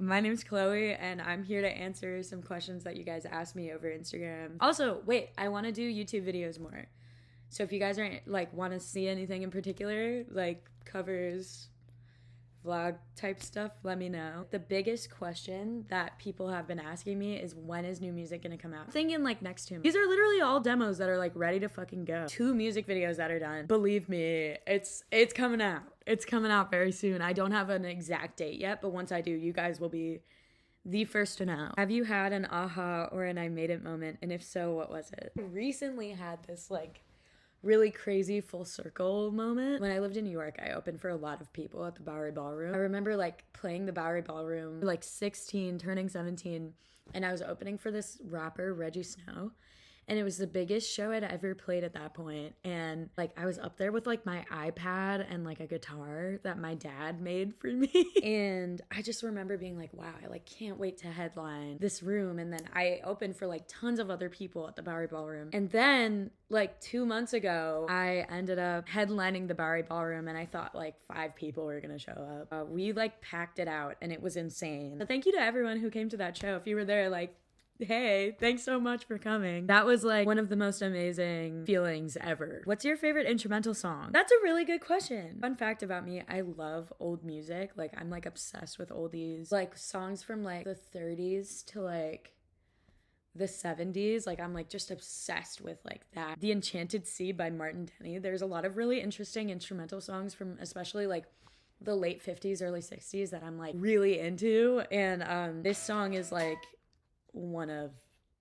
My name's Chloe, and I'm here to answer some questions that you guys asked me over Instagram. Also, wait, I want to do YouTube videos more. So if you guys aren't like want to see anything in particular, like covers, vlog type stuff, let me know. The biggest question that people have been asking me is, when is new music gonna come out? I'm thinking like next 2 months. These are literally all demos that are like ready to fucking go. 2 music videos that are done. Believe me, it's coming out. It's coming out very soon. I don't have an exact date yet, but once I do, you guys will be the first to know. Have you had an aha or an I made it moment? And if so, what was it? I recently had this like really crazy full circle moment. When I lived in New York, I opened for a lot of people at the Bowery Ballroom. I remember like playing the Bowery Ballroom, like 16, turning 17, and I was opening for this rapper, Reggie Snow. And it was the biggest show I'd ever played at that point. And like I was up there with like my iPad and like a guitar that my dad made for me. And I just remember being like, wow, I like can't wait to headline this room. And then I opened for like tons of other people at the Bowery Ballroom. And then like 2 months ago, I ended up headlining the Bowery Ballroom, and I thought like 5 people were gonna show up. We like packed it out, and it was insane. So thank you to everyone who came to that show. If you were there, like, hey, thanks so much for coming. That was like one of the most amazing feelings ever. What's your favorite instrumental song? That's a really good question. Fun fact about me, I love old music. Like I'm like obsessed with oldies. Like songs from like the 30s to like the 70s. Like I'm like just obsessed with like that. The Enchanted Sea by Martin Denny. There's a lot of really interesting instrumental songs from especially like the late 50s, early 60s that I'm like really into. And this song is like one of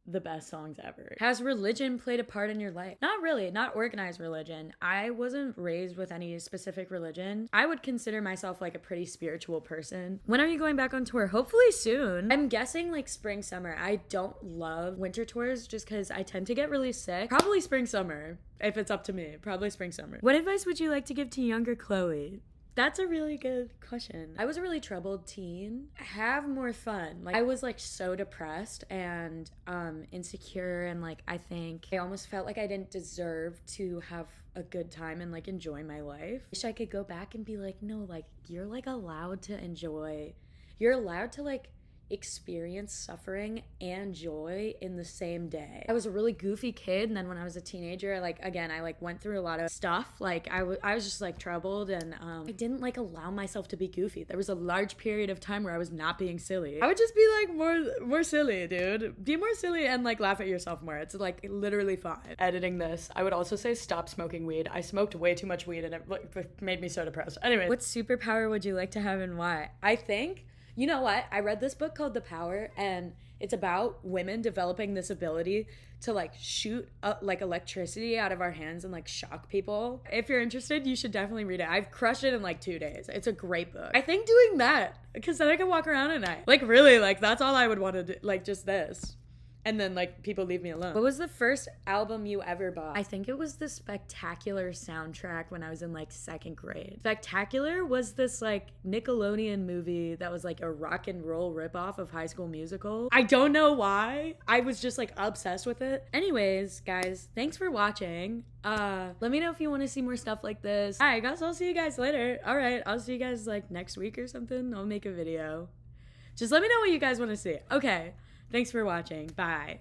the best songs ever. Has religion played a part in your life? Not really, not organized religion. I wasn't raised with any specific religion. I would consider myself like a pretty spiritual person. When are you going back on tour? Hopefully soon. I'm guessing like spring, summer. I don't love winter tours just because I tend to get really sick. Probably spring, summer, if it's up to me. Probably spring, summer. What advice would you like to give to younger Chloe? That's a really good question. I was a really troubled teen. Have more fun. Like I was like so depressed and insecure, and like I think I almost felt like I didn't deserve to have a good time and like enjoy my life. Wish I could go back and be like, no, like you're like allowed to enjoy. You're allowed to like experience suffering and joy in the same day. I was a really goofy kid, and then when I was a teenager, I went through a lot of stuff. Like I was just like troubled, and I didn't like allow myself to be goofy. There was a large period of time where I was not being silly. I would just be like more silly, dude. Be more silly and like laugh at yourself more. It's like literally fun. Editing this, I would also say stop smoking weed. I smoked way too much weed, and it made me so depressed. Anyway, what superpower would you like to have and why? I think, you know what? I read this book called The Power, and it's about women developing this ability to like shoot like electricity out of our hands and like shock people. If you're interested, you should definitely read it. I've crushed it in like 2 days. It's a great book. I think doing that, because then I can walk around at night. Like really, like that's all I would want to do, like just this. And then like people leave me alone. What was the first album you ever bought? I think it was the Spectacular soundtrack when I was in like 2nd grade. Spectacular was this like Nickelodeon movie that was like a rock and roll ripoff of High School Musical. I don't know why. I was just like obsessed with it. Anyways, guys, thanks for watching. Let me know if you want to see more stuff like this. I guess I'll see you guys later. All right, I'll see you guys like next week or something. I'll make a video. Just let me know what you guys want to see. Okay. Thanks for watching. Bye.